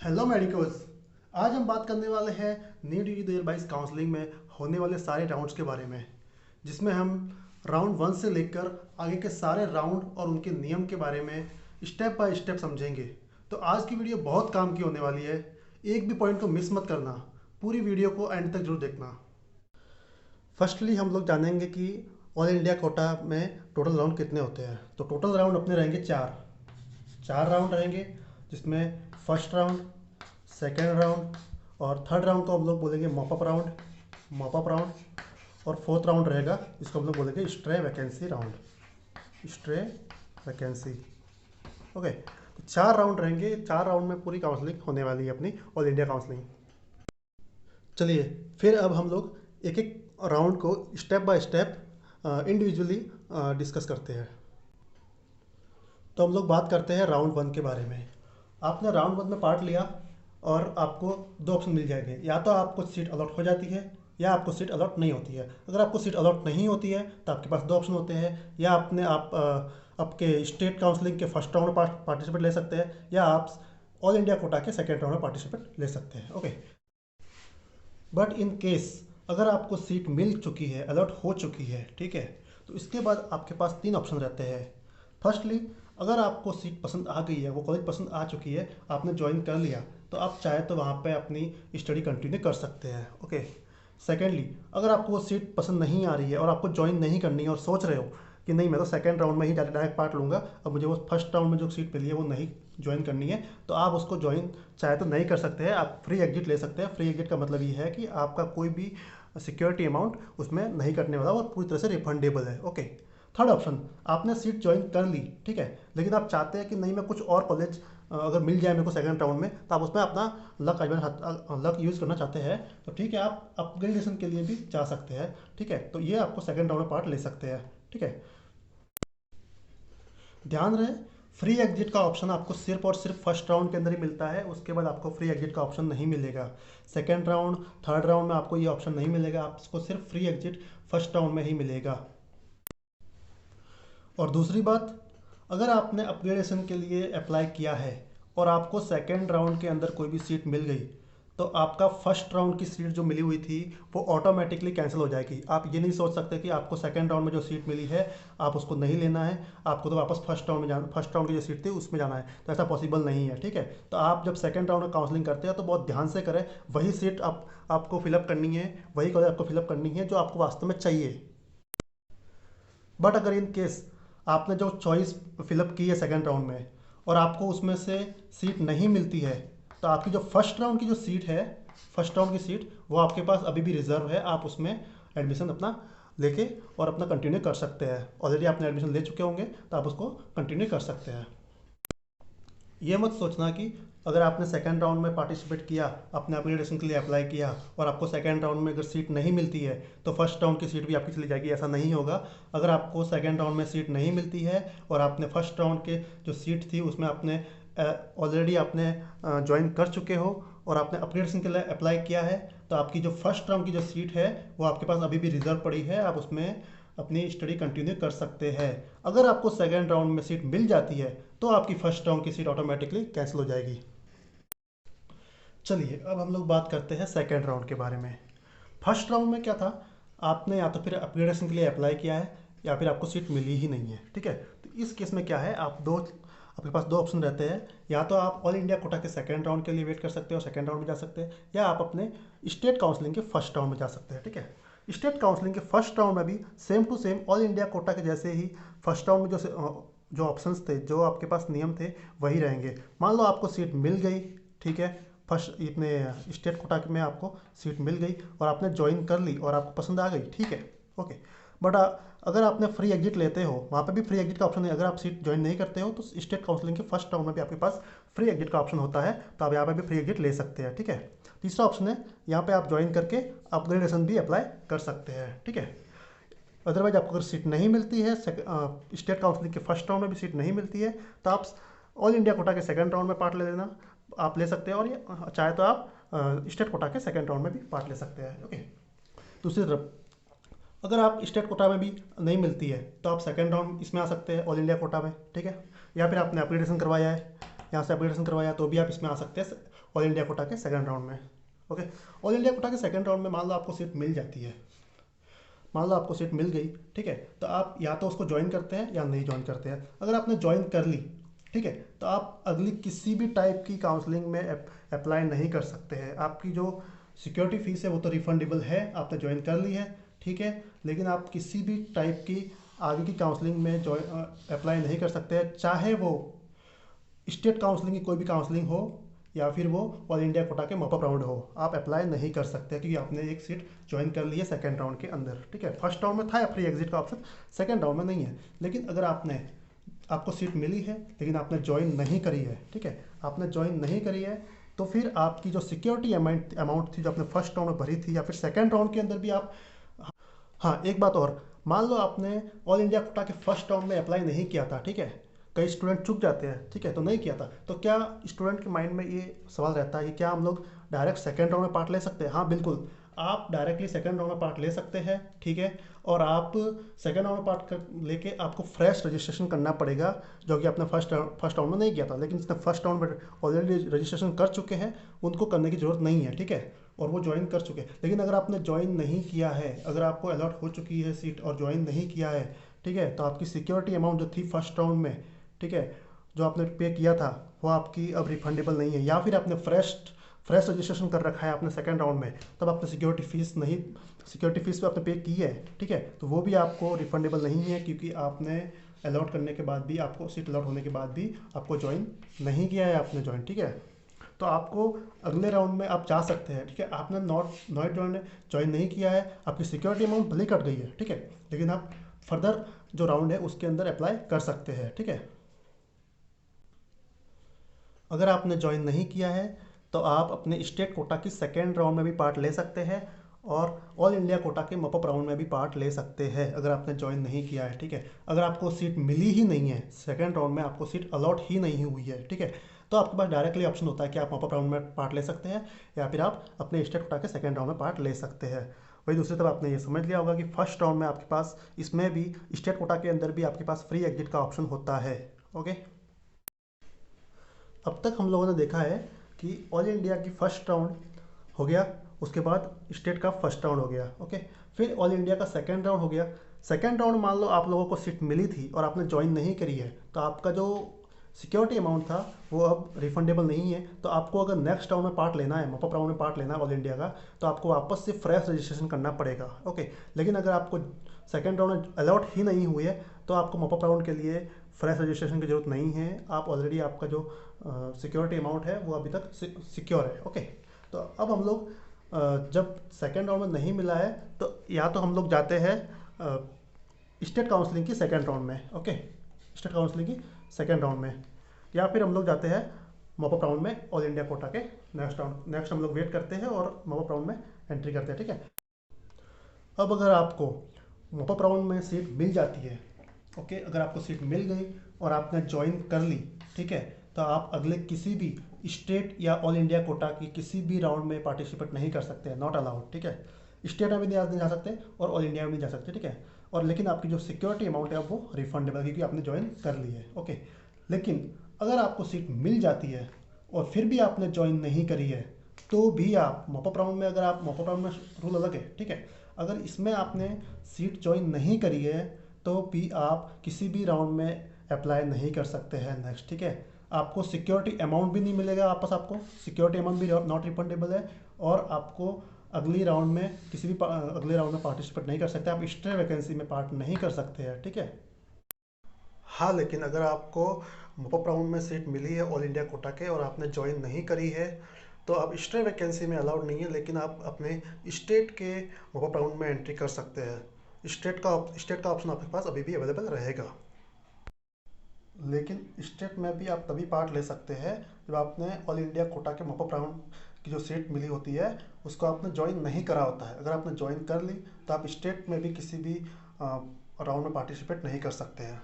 Hello medicos. आज हम बात करने वाले हैं नीट यूजी 2022 काउंसलिंग में होने वाले सारे राउंड्स के बारे में, जिसमें हम राउंड वन से लेकर आगे के सारे राउंड और उनके नियम के बारे में स्टेप बाय स्टेप समझेंगे। तो आज की वीडियो बहुत काम की होने वाली है, एक भी पॉइंट को मिस मत करना, पूरी वीडियो को एंड तक जरूर देखना। फर्स्टली हम लोग जानेंगे कि ऑल इंडिया कोटा में टोटल राउंड कितने होते हैं। तो टोटल राउंड अपने रहेंगे चार चार राउंड रहेंगे, जिसमें फर्स्ट राउंड, सेकेंड राउंड और थर्ड राउंड को हम लोग बोलेंगे मॉपअप राउंड और फोर्थ राउंड रहेगा जिसको हम लोग बोलेंगे stray vacancy round, stray vacancy. Okay, तो चार राउंड रहेंगे, चार राउंड में पूरी काउंसलिंग होने वाली है अपनी ऑल इंडिया काउंसलिंग। चलिए फिर अब हम लोग एक एक राउंड को step by step individually discuss करते हैं। तो हम लोग बात करते हैं राउंड वन के बारे में। आपने राउंड वन में पार्ट लिया और आपको दो ऑप्शन मिल जाएंगे, या तो आपको सीट अलॉट हो जाती है या आपको सीट अलॉट नहीं होती है। अगर आपको सीट अलॉट नहीं होती है तो आपके पास दो ऑप्शन होते हैं, या आपके स्टेट काउंसलिंग के फर्स्ट राउंड में पार्टिसिपेट ले सकते हैं, या आप ऑल इंडिया कोटा के सेकेंड राउंड में पार्टिसिपेट ले सकते हैं। ओके, बट इन केस अगर आपको सीट मिल चुकी है, अलॉट हो चुकी है, ठीक है, तो इसके बाद आपके पास तीन ऑप्शन रहते हैं। फर्स्टली, अगर आपको सीट पसंद आ गई है, वो कॉलेज पसंद आ चुकी है, आपने ज्वाइन कर लिया, तो आप चाहे तो वहाँ पे अपनी स्टडी कंटिन्यू कर सकते हैं। ओके। सेकेंडली, अगर आपको वो सीट पसंद नहीं आ रही है और आपको ज्वाइन नहीं करनी है और सोच रहे हो कि नहीं मैं तो सेकेंड राउंड में ही डायरेक्ट पार्ट लूँगा, अब मुझे वो फर्स्ट राउंड में जो सीट मिली है वो नहीं ज्वाइन करनी है, तो आप उसको ज्वाइन चाहे तो नहीं कर सकते हैं, आप फ्री एग्जिट ले सकते हैं। फ्री एग्जिट का मतलब ये है कि आपका कोई भी सिक्योरिटी अमाउंट उसमें नहीं कटने वाला और पूरी तरह से रिफंडेबल है। ओके। थर्ड ऑप्शन, आपने सीट ज्वाइन कर ली, ठीक है, लेकिन आप चाहते हैं कि नहीं मैं कुछ और कॉलेज अगर मिल जाए मेरे को सेकंड राउंड में, तो आप उसमें अपना लक यूज़ करना चाहते हैं, तो ठीक है, आप अपग्रेडेशन के लिए भी जा सकते हैं। ठीक है, तो ये आपको सेकंड राउंड में पार्ट ले सकते हैं। ठीक है, ध्यान रहे, फ्री एग्जिट का ऑप्शन आपको सिर्फ और सिर्फ फर्स्ट राउंड के अंदर ही मिलता है, उसके बाद आपको फ्री एग्जिट का ऑप्शन नहीं मिलेगा। सेकेंड राउंड, थर्ड राउंड में आपको ये ऑप्शन नहीं मिलेगा, आपको सिर्फ फ्री एग्जिट फर्स्ट राउंड में ही मिलेगा। और दूसरी बात, अगर आपने अपग्रेडेशन के लिए अप्लाई किया है और आपको सेकेंड राउंड के अंदर कोई भी सीट मिल गई, तो आपका फर्स्ट राउंड की सीट जो मिली हुई थी वो ऑटोमेटिकली कैंसिल हो जाएगी। आप ये नहीं सोच सकते कि आपको सेकेंड राउंड में जो सीट मिली है आप उसको नहीं लेना है, आपको तो वापस फर्स्ट राउंड में जाना, फर्स्ट राउंड की जो सीट थी उसमें जाना है, तो ऐसा पॉसिबल नहीं है। ठीक है, तो आप जब सेकेंड राउंड में काउंसलिंग करते हैं तो बहुत ध्यान से करें, वही सीट आपको फिलअप करनी है, वही कॉलेज आपको फिलअप करनी है जो आपको वास्तव में चाहिए। बट अगर इन केस आपने जो चॉइस फिलअप की है सेकेंड राउंड में और आपको उसमें से सीट नहीं मिलती है, तो आपकी जो फर्स्ट राउंड की जो सीट है, फर्स्ट राउंड की सीट वो आपके पास अभी भी रिजर्व है, आप उसमें एडमिशन अपना लेके और अपना कंटिन्यू कर सकते हैं। ऑलरेडी आपने एडमिशन ले चुके होंगे तो आप उसको कंटिन्यू कर सकते हैं। ये मत सोचना कि अगर आपने सेकंड राउंड में पार्टिसिपेट किया, अपने एप्लीकेशन के लिए अप्लाई किया और आपको सेकंड राउंड में अगर सीट नहीं मिलती है तो फर्स्ट राउंड की सीट भी आपकी चली जाएगी, ऐसा नहीं होगा। अगर आपको सेकंड राउंड में सीट नहीं मिलती है और आपने फर्स्ट राउंड के जो सीट थी उसमें आपने ऑलरेडी आपने ज्वाइन कर चुके हो और आपने अपग्रेडेशन के लिए अप्लाई किया है, तो आपकी जो फर्स्ट राउंड की जो सीट है वो आपके पास अभी भी रिजर्व पड़ी है, आप उसमें अपनी स्टडी कंटिन्यू कर सकते हैं। अगर आपको सेकेंड राउंड में सीट मिल जाती है तो आपकी फर्स्ट राउंड की सीट ऑटोमेटिकली कैंसिल हो जाएगी। चलिए अब हम लोग बात करते हैं सेकेंड राउंड के बारे में। फर्स्ट राउंड में क्या था, आपने या तो फिर अपग्रेडेशन के लिए अप्लाई किया है या फिर आपको सीट मिली ही नहीं है। ठीक है, तो इस केस में क्या है, आपके पास दो ऑप्शन रहते हैं, या तो आप ऑल इंडिया कोटा के सेकेंड राउंड के लिए वेट कर सकते हो, सेकेंड राउंड में जा सकते हैं, या आप अपने स्टेट काउंसलिंग के फर्स्ट राउंड में जा सकते हैं। ठीक है, स्टेट काउंसलिंग के फर्स्ट राउंड में भी same to same all India quota के जैसे ही फर्स्ट राउंड में जो ऑप्शंस थे, जो आपके पास नियम थे वही रहेंगे। मान लो आपको सीट मिल गई, ठीक है, फर्स्ट इतने स्टेट कोटा में आपको सीट मिल गई और आपने ज्वाइन कर ली और आपको पसंद आ गई, ठीक है, ओके। बट अगर आपने फ्री एग्जिट लेते हो, वहाँ पे भी फ्री एग्जिट का ऑप्शन है, अगर आप सीट ज्वाइन नहीं करते हो तो स्टेट काउंसलिंग के फर्स्ट राउंड में भी आपके पास फ्री एग्जिट का ऑप्शन होता है, तो आप यहाँ पे भी फ्री एग्जिट ले सकते हैं। ठीक है, तीसरा ऑप्शन है, यहाँ पे आप ज्वाइन करके अपग्रेडेशन भी अप्लाई कर सकते हैं। ठीक है, अदरवाइज आपको अगर सीट नहीं मिलती है, स्टेट काउंसलिंग के फर्स्ट राउंड में भी सीट नहीं मिलती है, तो आप ऑल इंडिया कोटा के सेकंड राउंड में पार्ट ले लेना, आप ले सकते हैं, और ये चाहे तो आप स्टेट कोटा के सेकंड राउंड में भी पार्ट ले सकते हैं। ओके। दूसरी तरफ अगर आप स्टेट कोटा में भी नहीं मिलती है तो आप सेकंड राउंड इसमें आ सकते हैं ऑल इंडिया कोटा में। ठीक है, या फिर आपने एप्लीकेशन करवाया है, यहाँ से एप्लीकेशन करवाया तो भी आप इसमें आ सकते हैं ऑल इंडिया कोटा के सेकंड राउंड में। ओके, ऑल इंडिया कोटा के सेकंड राउंड में मान लो आपको सीट मिल जाती है, मान लो आपको सीट मिल गई, ठीक है, तो आप या तो उसको ज्वाइन करते हैं या नहीं ज्वाइन करते हैं। अगर आपने ज्वाइन कर ली, ठीक है, तो आप अगली किसी भी टाइप की काउंसलिंग में अप्लाई नहीं कर सकते हैं। आपकी जो सिक्योरिटी फीस है वो तो रिफंडेबल है, आपने ज्वाइन कर ली है, ठीक है, लेकिन आप किसी भी टाइप की आगे की काउंसलिंग में अप्लाई नहीं कर सकते हैं, चाहे वो स्टेट काउंसलिंग की कोई भी काउंसलिंग हो या फिर वो ऑल इंडिया कोटा के मॉपअप राउंड हो, आप अप्लाई नहीं कर सकते क्योंकि आपने एक सीट ज्वाइन कर ली है सेकंड राउंड के अंदर, ठीक है। फर्स्ट राउंड में था फ्री एग्जिट का ऑप्शन, सेकंड राउंड में नहीं है। लेकिन अगर आपको सीट मिली है लेकिन आपने ज्वाइन नहीं करी है, ठीक है, आपने ज्वाइन नहीं करी है, तो फिर आपकी जो सिक्योरिटी अमाउंट थी जो आपने फर्स्ट राउंड में भरी थी या फिर सेकेंड राउंड के अंदर भी आप, हाँ एक बात और, मान लो आपने ऑल इंडिया कोटा के फर्स्ट राउंड में अप्लाई नहीं किया था, ठीक है, कई स्टूडेंट चुक जाते हैं, ठीक है, तो नहीं किया था, तो क्या स्टूडेंट के माइंड में ये सवाल रहता है कि क्या हम लोग डायरेक्ट सेकंड राउंड में पार्ट ले सकते हैं? हाँ बिल्कुल, आप डायरेक्टली सेकंड राउंड में पार्ट ले सकते हैं, ठीक है, और आप सेकंड राउंड में पार्ट लेके आपको फ्रेश रजिस्ट्रेशन करना पड़ेगा, जो कि आपने फर्स्ट राउंड में नहीं किया था। लेकिन जिसने फर्स्ट राउंड में ऑलरेडी रजिस्ट्रेशन कर चुके हैं उनको करने की जरूरत नहीं है, ठीक है, और वो ज्वाइन कर चुके हैं। लेकिन अगर आपने ज्वाइन नहीं किया है, अगर आपको अलॉट हो चुकी है सीट और ज्वाइन नहीं किया है, ठीक है, तो आपकी सिक्योरिटी अमाउंट जो थी फर्स्ट राउंड में, ठीक है, जो आपने पे किया था वो आपकी अब रिफंडेबल नहीं है, या फिर आपने फ्रेश रजिस्ट्रेशन कर रखा है आपने सेकंड राउंड में, तब आपने सिक्योरिटी फीस पे आपने पे की है, ठीक है, तो वो भी आपको रिफंडेबल नहीं है क्योंकि आपने अलॉट करने के बाद भी, आपको सीट अलॉट होने के बाद भी आपको ज्वाइन नहीं किया है आपने ज्वाइन, ठीक है। तो आपको अगले राउंड में आप जा सकते हैं, ठीक है, आपने नॉट ज्वाइन नहीं किया है, आपकी सिक्योरिटी अमाउंट भले कट गई है, ठीक है, लेकिन आप फर्दर जो राउंड है उसके अंदर अप्लाई कर सकते हैं, ठीक है। अगर आपने ज्वाइन नहीं किया है तो आप अपने स्टेट कोटा की सेकेंड राउंड में भी पार्ट ले सकते हैं और ऑल इंडिया कोटा के मॉपअप राउंड में भी पार्ट ले सकते हैं अगर आपने ज्वाइन नहीं किया है, ठीक है। अगर आपको सीट मिली ही नहीं है, सेकेंड राउंड में आपको सीट अलॉट ही नहीं हुई है, ठीक है, तो आपके पास डायरेक्टली ऑप्शन होता है कि आप मॉपअप राउंड में पार्ट ले सकते हैं या फिर आप अपने स्टेट कोटा के सेकेंड राउंड में पार्ट ले सकते हैं। वही दूसरी तरफ आपने ये समझ लिया होगा कि फर्स्ट राउंड में आपके पास, इसमें भी स्टेट कोटा के अंदर भी आपके पास फ्री एग्जिट का ऑप्शन होता है। ओके, अब तक हम लोगों ने देखा है कि ऑल इंडिया की फर्स्ट राउंड हो गया, उसके बाद स्टेट का फर्स्ट राउंड हो गया, ओके, फिर ऑल इंडिया का सेकंड राउंड हो गया। सेकंड राउंड मान लो आप लोगों को सीट मिली थी और आपने ज्वाइन नहीं करी है, तो आपका जो सिक्योरिटी अमाउंट था वो अब रिफंडेबल नहीं है। तो आपको अगर नेक्स्ट राउंड में पार्ट लेना है, मॉपअप राउंड में पार्ट लेना है ऑल इंडिया का, तो आपको वापस से फ्रेश रजिस्ट्रेशन करना पड़ेगा, ओके। लेकिन अगर आपको सेकेंड राउंड में अलॉट ही नहीं हुए है तो आपको मॉपअप राउंड के लिए फ्रेश रजिस्ट्रेशन की जरूरत नहीं है, आप ऑलरेडी आपका जो सिक्योरिटी अमाउंट है वो अभी तक सिक्योर है, ओके। तो अब हम लोग जब सेकेंड राउंड में नहीं मिला है तो या तो हम लोग जाते हैं स्टेट काउंसलिंग की सेकेंड राउंड में, ओके, स्टेट काउंसलिंग की सेकेंड राउंड में, या फिर हम लोग जाते हैं मॉपअप राउंड में ऑल इंडिया कोटा के नेक्स्ट हम लोग वेट करते हैं और मॉपअप राउंड में एंट्री करते हैं, ठीक है। अब अगर आपको मॉपअप राउंड में सीट मिल जाती है, ओके, अगर आपको सीट मिल गई और आपने ज्वाइन कर ली, ठीक है, तो आप अगले किसी भी स्टेट या ऑल इंडिया कोटा की किसी भी राउंड में पार्टिसिपेट नहीं कर सकते हैं, नॉट अलाउड, ठीक है। स्टेट में भी नहीं जा सकते और ऑल इंडिया में नहीं जा सकते, ठीक है। और लेकिन आपकी जो सिक्योरिटी अमाउंट है वो रिफंडेबल क्योंकि आपने ज्वाइन कर ली है, ओके। लेकिन अगर आपको सीट मिल जाती है और फिर भी आपने ज्वाइन नहीं करी है तो भी आप मॉपअप राउंड में, अगर आप मॉपअप राउंड में रूल अलग है, ठीक है, अगर इसमें आपने सीट ज्वाइन नहीं करी है तो भी आप किसी भी राउंड में अप्लाई नहीं कर सकते हैं नेक्स्ट, ठीक है। आपको सिक्योरिटी अमाउंट भी नहीं मिलेगा वापस, आपको सिक्योरिटी अमाउंट भी नॉट रिफंडेबल है और आपको अगली राउंड में किसी भी अगले राउंड में पार्टिसिपेट नहीं कर सकते, आप एक्स्ट्रा वैकेंसी में पार्ट नहीं कर सकते हैं, ठीक है। हाँ, लेकिन अगर आपको मॉपअप राउंड में सीट मिली है ऑल इंडिया कोटा के और आपने ज्वाइन नहीं करी है तो आप एक्स्ट्रा वैकेंसी में अलाउड नहीं है, लेकिन आप अपने स्टेट के मॉपअप राउंड में एंट्री कर सकते हैं। स्टेट का ऑप्शन आपके पास अभी भी अवेलेबल रहेगा, लेकिन स्टेट में भी आप तभी पार्ट ले सकते हैं जब आपने ऑल इंडिया कोटा के मॉपअप राउंड की जो सीट मिली होती है उसको आपने ज्वाइन नहीं करा होता है। अगर आपने ज्वाइन कर ली तो आप स्टेट में भी किसी भी राउंड में पार्टिसिपेट नहीं कर सकते हैं।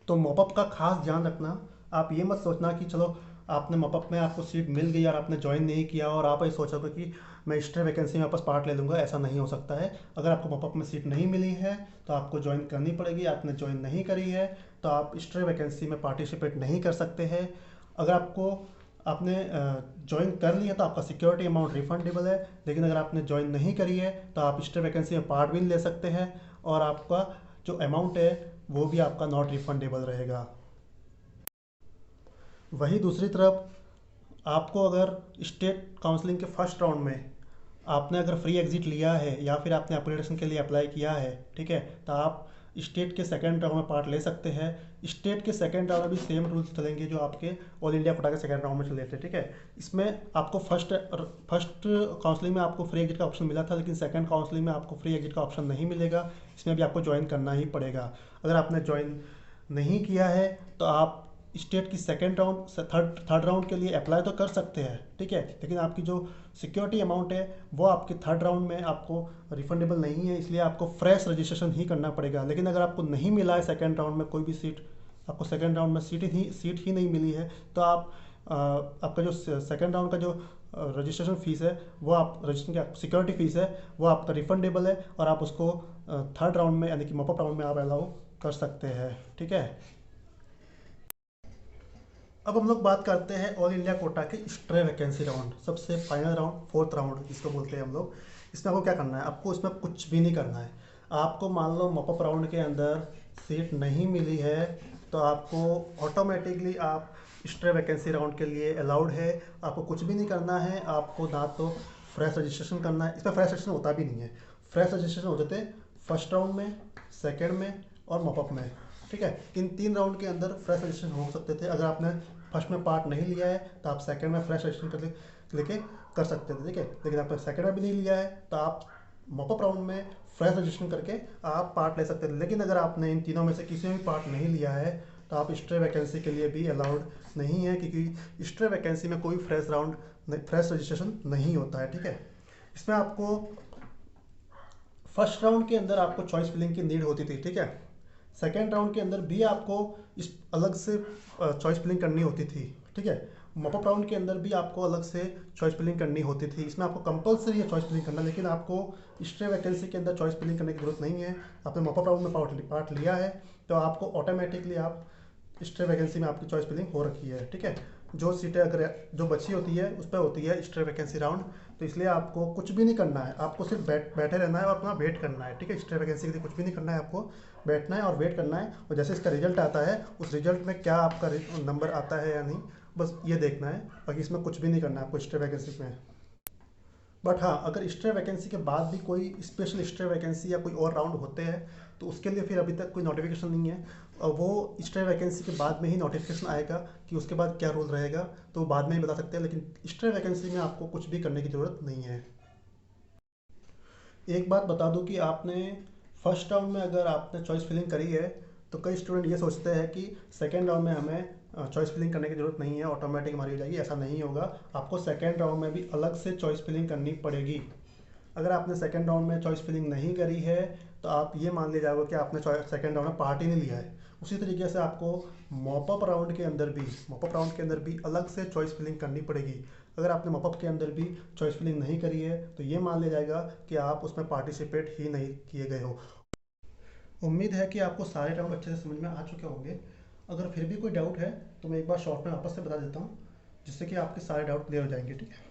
तो मॉपअप का खास ध्यान रखना, आप ये मत सोचना कि चलो आपने मॉपअप में आपको सीट मिल गई और आपने ज्वाइन नहीं किया और आप ये सोचोगे कि मैं एक्स्ट्रा वैकेंसी में वापस पार्ट ले लूँगा, ऐसा नहीं हो सकता है। अगर आपको मॉपअप में सीट नहीं मिली है तो आपको ज्वाइन करनी पड़ेगी, आपने ज्वाइन नहीं करी है तो आप स्ट्रे वैकेंसी में पार्टिसिपेट नहीं कर सकते हैं। अगर आपने ज्वाइन कर लिया तो आपका सिक्योरिटी अमाउंट रिफंडेबल है, लेकिन अगर आपने ज्वाइन नहीं करी है तो आप स्ट्रे वैकेंसी में पार्ट भी नहीं ले सकते हैं और आपका जो अमाउंट है वो भी आपका नॉट रिफंडेबल रहेगा। वही दूसरी तरफ आपको अगर स्टेट काउंसलिंग के फर्स्ट राउंड में आपने अगर फ्री एग्जिट लिया है या फिर आपने अपग्रेडेशन के लिए अप्लाई किया है, ठीक है, तो आप स्टेट के सेकंड राउंड में पार्ट ले सकते हैं। स्टेट के सेकंड राउंड में भी सेम रूल्स चलेंगे जो आपके ऑल इंडिया कोटा के सेकंड राउंड में चले थे, ठीक है। इसमें आपको फर्स्ट काउंसलिंग में आपको फ्री एग्जिट का ऑप्शन मिला था, लेकिन सेकंड काउंसलिंग में आपको फ्री एग्जिट का ऑप्शन नहीं मिलेगा। इसमें भी आपको ज्वाइन करना ही पड़ेगा। अगर आपने ज्वाइन नहीं किया है तो आप स्टेट की सेकेंड राउंड थर्ड राउंड के लिए अप्लाई तो कर सकते हैं, ठीक है, लेकिन आपकी जो सिक्योरिटी अमाउंट है वो आपके थर्ड राउंड में आपको रिफंडेबल नहीं है, इसलिए आपको फ्रेश रजिस्ट्रेशन ही करना पड़ेगा। लेकिन अगर आपको नहीं मिला है सेकेंड राउंड में कोई भी सीट, आपको सेकेंड राउंड में सीट ही नहीं मिली है, तो आप आपका जो सेकेंड राउंड का जो रजिस्ट्रेशन फ़ीस है वो आप रजिस्ट्रेशन की सिक्योरिटी फ़ीस है वो आपका रिफंडेबल है और आप उसको थर्ड राउंड में यानी कि मॉपअप राउंड में आप अलाउ कर सकते हैं, ठीक है। अब हम लोग बात करते हैं ऑल इंडिया कोटा के स्ट्रे वैकेंसी राउंड, सबसे फाइनल राउंड, फोर्थ राउंड जिसको बोलते हैं हम लोग। इसमें आपको क्या करना है, आपको इसमें कुछ भी नहीं करना है। आपको मान लो मॉपअप राउंड के अंदर सीट नहीं मिली है तो आपको ऑटोमेटिकली आप स्ट्रे वैकेंसी राउंड के लिए अलाउड है। आपको कुछ भी नहीं करना है, आपको ना तो फ्रेश रजिस्ट्रेशन करना है, इसमें फ्रेश रजिस्ट्रेशन होता भी नहीं है। फ्रेश रजिस्ट्रेशन हो जाते फर्स्ट राउंड में, सेकेंड में और मॉपअप में, ठीक है। इन 3 राउंड के अंदर फ्रेश रजिस्ट्रेशन हो सकते थे। अगर आपने फर्स्ट में पार्ट नहीं लिया है तो आप सेकंड में फ्रेश रजिस्ट्रेशन लेके कर सकते थे, ठीक है। लेकिन आपने सेकंड में भी नहीं लिया है तो आप मॉपअप राउंड में फ्रेश रजिस्ट्रेशन करके आप पार्ट ले सकते थे। लेकिन अगर आपने इन तीनों में से किसी में भी पार्ट नहीं लिया है तो आप स्ट्रे वैकेंसी के लिए भी अलाउड नहीं है, क्योंकि स्ट्रे वैकेंसी में कोई फ्रेश रजिस्ट्रेशन नहीं होता है, ठीक है। इसमें आपको फर्स्ट राउंड के अंदर आपको चॉइस फिलिंग की नीड होती थी, ठीक है। सेकेंड राउंड के अंदर भी आपको इस अलग से चॉइस फिलिंग करनी होती थी, ठीक है। मॉपअप राउंड के अंदर भी आपको अलग से चॉइस फिलिंग करनी होती थी। इसमें आपको कंपलसरी है चॉइस फिलिंग करना, लेकिन आपको स्ट्रे वैकेंसी के अंदर चॉइस फिलिंग करने की जरूरत नहीं है। आपने मॉपअप राउंड में पार्ट लिया है तो आपको ऑटोमेटिकली आप स्ट्रे वैकेंसी में आपकी चॉइस फिलिंग हो रखी है, ठीक है। जो सीटें अगर जो बची होती है उस पर होती है स्ट्रे वैकेंसी राउंड, तो इसलिए आपको कुछ भी नहीं करना है, आपको सिर्फ बैठे रहना है और अपना वेट करना है, ठीक है। स्ट्रे वैकेंसी के लिए कुछ भी नहीं करना है, आपको बैठना है और वेट करना है, और जैसे इसका रिजल्ट आता है उस रिजल्ट में क्या आपका नंबर आता है या नहीं, बस ये देखना है। बाकी इसमें कुछ भी नहीं करना है आपको स्ट्रे वैकेंसी में। बट हाँ, अगर स्ट्रे वैकेंसी के बाद भी कोई स्पेशल स्ट्रे वैकेंसी या कोई और राउंड होते हैं तो उसके लिए फिर अभी तक कोई नोटिफिकेशन नहीं है, और वो स्ट्रे वैकेंसी के बाद में ही नोटिफिकेशन आएगा कि उसके बाद क्या रूल रहेगा, तो बाद में ही बता सकते हैं। लेकिन स्ट्रे वैकेंसी में आपको कुछ भी करने की ज़रूरत नहीं है। एक बात बता दूं कि आपने फर्स्ट राउंड में अगर आपने चॉइस फिलिंग करी है तो कई स्टूडेंट ये सोचते हैं कि सेकेंड राउंड में हमें चॉइस फिलिंग करने की ज़रूरत नहीं है, ऑटोमेटिक हमारी हो जाएगी। ऐसा नहीं होगा, आपको सेकेंड राउंड में भी अलग से चॉइस फिलिंग करनी पड़ेगी। अगर आपने सेकेंड राउंड में चॉइस फिलिंग नहीं करी है तो आप ये मान लिया जाएगा कि आपने सेकेंड राउंड में पार्ट ही नहीं लिया है। उसी तरीके से आपको मॉपअप राउंड के अंदर भी अलग से चॉइस फिलिंग करनी पड़ेगी। अगर आपने मॉपअप के अंदर भी चॉइस फिलिंग नहीं करी है तो ये मान लिया जाएगा कि आप उसमें पार्टिसिपेट ही नहीं किए गए हो। उम्मीद है कि आपको सारे राउंड अच्छे से समझ में आ चुके होंगे। अगर फिर भी कोई डाउट है तो मैं एक बार शॉर्ट में वापस से बता देता हूँ, जिससे कि आपके सारे डाउट क्लियर हो जाएंगे, ठीक है।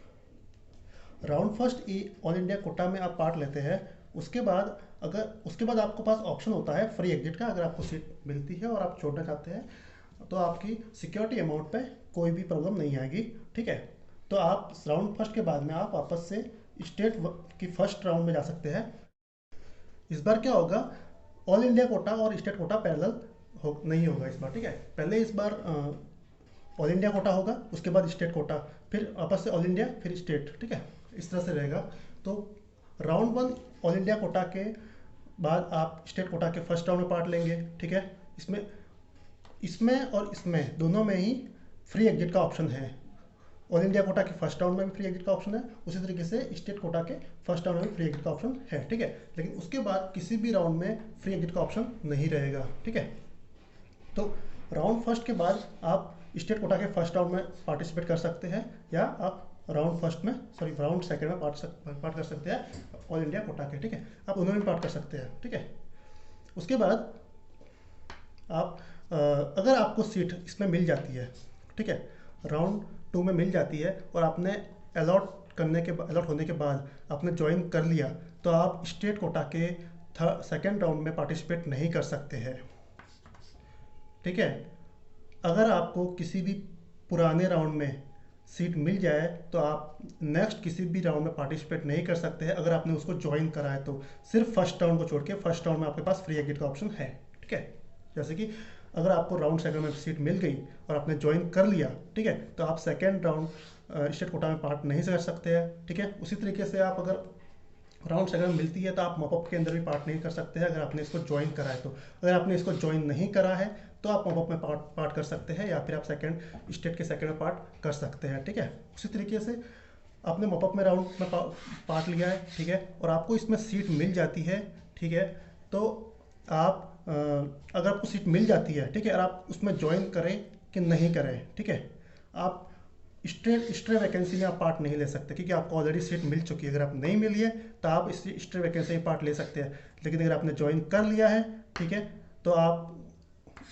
Round first all India Kota में आप पार्ट लेते हैं, उसके बाद आपके पास ऑप्शन होता है फ्री एग्जिट का। अगर आपको सीट मिलती है और आप छोड़ना चाहते हैं तो आपकी सिक्योरिटी अमाउंट पे कोई भी प्रॉब्लम नहीं आएगी, ठीक है। तो आप राउंड फर्स्ट के बाद में आप वापस से स्टेट की फर्स्ट राउंड में जा सकते हैं। इस बार क्या होगा, ऑल इंडिया कोटा और स्टेट कोटा पैरेलल नहीं होगा इस बार, ठीक है। पहले इस बार ऑल इंडिया कोटा होगा, उसके बाद स्टेट कोटा, फिर वापस से ऑल इंडिया, फिर स्टेट, ठीक है। इस तरह से रहेगा। तो राउंड 1 ऑल इंडिया कोटा के बाद आप स्टेट कोटा के फर्स्ट राउंड में पार्ट लेंगे, ठीक है। इसमें इसमें और इसमें दोनों में ही फ्री एग्जिट का ऑप्शन है। ऑल इंडिया कोटा के फर्स्ट राउंड में भी फ्री एग्जिट का ऑप्शन है, उसी तरीके से स्टेट कोटा के फर्स्ट राउंड में भी फ्री एग्जिट का ऑप्शन है, ठीक है। लेकिन उसके बाद किसी भी राउंड में फ्री एग्जिट का ऑप्शन नहीं रहेगा, ठीक है। तो राउंड फर्स्ट के बाद आप स्टेट कोटा के फर्स्ट राउंड में पार्टिसिपेट कर सकते हैं, या आप राउंड सेकंड में पार्ट कर सकते हैं ऑल इंडिया कोटा के, ठीक है। आप उन्होंने पार्ट कर सकते हैं, ठीक है। उसके बाद आप अगर आपको सीट इसमें मिल जाती है, ठीक है, राउंड 2 में मिल जाती है और आपने अलॉट होने के बाद आपने ज्वाइन कर लिया, तो आप स्टेट कोटा के सेकेंड राउंड में पार्टिसिपेट नहीं कर सकते हैं, ठीक है। अगर आपको किसी भी पुराने राउंड में सीट मिल जाए तो आप नेक्स्ट किसी भी राउंड में पार्टिसिपेट नहीं कर सकते हैं अगर आपने उसको ज्वाइन करा है तो। सिर्फ फर्स्ट राउंड को छोड़ के, फर्स्ट राउंड में आपके पास फ्री एग्जिट का ऑप्शन है, ठीक है। जैसे कि अगर आपको राउंड सेकंड में सीट मिल गई और आपने ज्वाइन कर लिया, ठीक है, तो आप सेकेंड राउंड स्टेट कोटा में पार्ट नहीं कर सकते हैं, ठीक है। उसी तरीके से आप अगर राउंड सेकंड मिलती है तो आप मॉपअप के अंदर भी पार्ट नहीं कर सकते हैं अगर आपने इसको ज्वाइन करा है तो। अगर आपने इसको ज्वाइन नहीं करा है तो आप मॉपअप में पार्ट कर सकते हैं या फिर आप सेकंड स्टेट के सेकंड में पार्ट कर सकते हैं, ठीक है। उसी तरीके से आपने मॉपअप में राउंड में पार्ट लिया है, ठीक है, और आपको इसमें सीट मिल जाती है, ठीक है, तो आप अगर आपको सीट मिल जाती है, ठीक है, और आप उसमें ज्वाइन करें कि नहीं करें, ठीक है, आप स्ट्रे वैकेंसी में आप पार्ट नहीं ले सकते क्योंकि आपको ऑलरेडी सीट मिल चुकी है। अगर आप नहीं मिली है तो आप इस स्ट्रे वैकेंसी में पार्ट ले सकते हैं, लेकिन अगर आपने ज्वाइन कर लिया है, ठीक है, तो आप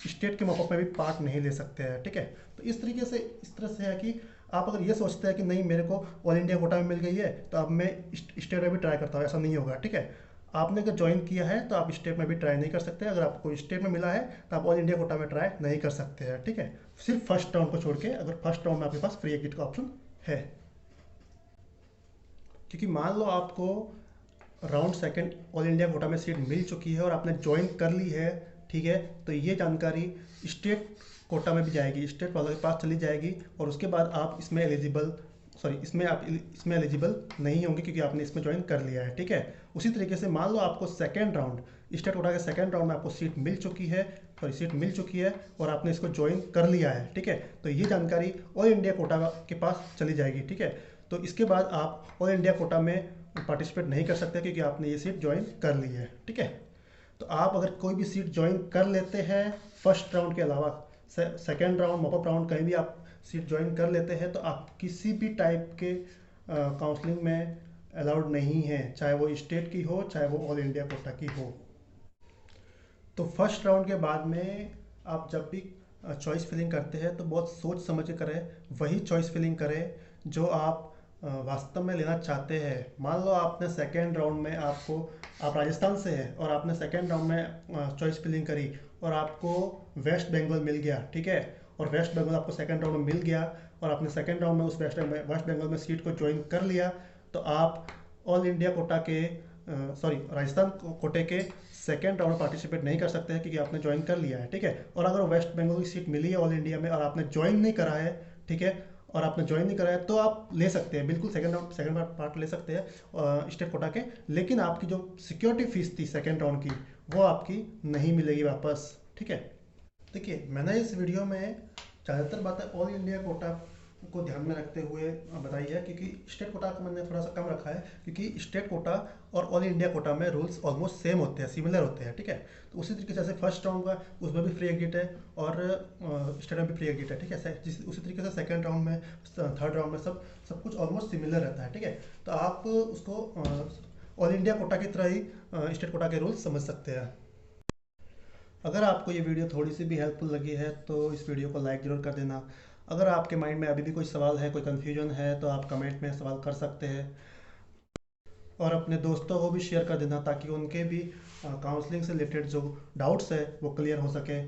स्टेट के मॉपअप में भी पार्ट नहीं ले सकते हैं, ठीक है। तो इस तरह से है कि आप अगर ये सोचते हैं कि नहीं मेरे को ऑल इंडिया कोटा में मिल गई है तो अब मैं स्टेट में भी ट्राई करता हूँ, ऐसा नहीं होगा, ठीक है। आपने अगर ज्वाइन किया है तो आप स्टेट में भी ट्राई नहीं कर सकते। अगर आपको स्टेट में मिला है तो आप ऑल इंडिया कोटा में ट्राई नहीं कर सकते हैं, ठीक है। सिर्फ फर्स्ट राउंड को छोड़ के, अगर फर्स्ट राउंड में आपके पास फ्री एग्जिट का ऑप्शन है। क्योंकि मान लो आपको round second all India Kota में सीट मिल चुकी है और आपने ज्वाइन कर ली है, ठीक है, तो ये जानकारी स्टेट कोटा में भी जाएगी, स्टेट वालों के पास चली जाएगी और उसके बाद आप इसमें इसमें एलिजिबल नहीं होंगे क्योंकि आपने इसमें ज्वाइन कर लिया है, ठीक है। उसी तरीके से मान लो आपको सेकेंड राउंड स्टेट कोटा के सेकेंड राउंड में आपको सीट मिल चुकी है और आपने इसको ज्वाइन कर लिया है, ठीक है, तो ये जानकारी ऑल इंडिया कोटा के पास चली जाएगी, ठीक है। तो इसके बाद आप ऑल इंडिया कोटा में पार्टिसिपेट नहीं कर सकते क्योंकि आपने ये सीट ज्वाइन कर ली है, ठीक है। तो आप अगर कोई भी सीट ज्वाइन कर लेते हैं फर्स्ट राउंड के अलावा, सेकेंड राउंड मॉपअप राउंड कहीं भी आप सीट ज्वाइन कर लेते हैं तो आप किसी भी टाइप के काउंसलिंग में अलाउड नहीं है, चाहे वो स्टेट की हो चाहे वो ऑल इंडिया कोटा की हो। तो फर्स्ट राउंड के बाद में आप जब भी चॉइस फिलिंग करते हैं तो बहुत सोच समझ के करें, वही चॉइस फिलिंग करें जो आप वास्तव में लेना चाहते हैं। मान लो आपने सेकेंड राउंड में आप राजस्थान से हैं और आपने सेकेंड राउंड में चॉइस फिलिंग करी और आपको वेस्ट बंगाल मिल गया, ठीक है, और वेस्ट बंगाल आपको सेकेंड राउंड में मिल गया और आपने सेकेंड राउंड में उस वेस्ट बंगाल में सीट को ज्वाइन कर लिया, तो आप ऑल इंडिया कोटा के राजस्थान कोटे के सेकेंड राउंड में पार्टिसिपेट नहीं कर सकते हैं क्योंकि आपने ज्वाइन कर लिया है, ठीक है। और अगर वेस्ट बंगाल की सीट मिली है ऑल इंडिया में और आपने ज्वाइन नहीं करा है, ठीक है, और आपने ज्वाइन नहीं करा है तो आप ले सकते हैं, बिल्कुल सेकंड पार्ट ले सकते हैं स्टेट कोटा के, लेकिन आपकी जो सिक्योरिटी फीस थी सेकेंड राउंड की वो आपकी नहीं मिलेगी वापस, ठीक है। देखिए मैंने इस वीडियो में ज़्यादातर बातें ऑल इंडिया कोटा को ध्यान में रखते हुए बताई है क्योंकि स्टेट कोटा को मैंने थोड़ा सा कम रखा है क्योंकि स्टेट कोटा और ऑल इंडिया कोटा में रूल्स ऑलमोस्ट सेम होते हैं, सिमिलर होते हैं, ठीक है। तो उसी तरीके से फर्स्ट राउंड का उसमें भी फ्री एग्जिट है और स्टेट में भी फ्री एग्जिट है, ठीक है। उसी तरीके से सेकेंड राउंड में, थर्ड राउंड में सब कुछ ऑलमोस्ट सिमिलर रहता है, ठीक है। तो आप उसको ऑल इंडिया कोटा की तरह ही स्टेट कोटा के रूल्स समझ सकते हैं। अगर आपको ये वीडियो थोड़ी सी भी हेल्पफुल लगी है तो इस वीडियो को लाइक ज़रूर कर देना। अगर आपके माइंड में अभी भी कोई सवाल है, कोई कन्फ्यूजन है तो आप कमेंट में सवाल कर सकते हैं और अपने दोस्तों को भी शेयर कर देना ताकि उनके भी काउंसलिंग से रिलेटेड जो डाउट्स है वो क्लियर हो सके।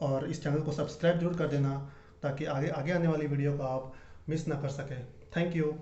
और इस चैनल को सब्सक्राइब जरूर कर देना ताकि आगे आने वाली वीडियो को आप मिस ना कर सकें। Thank you.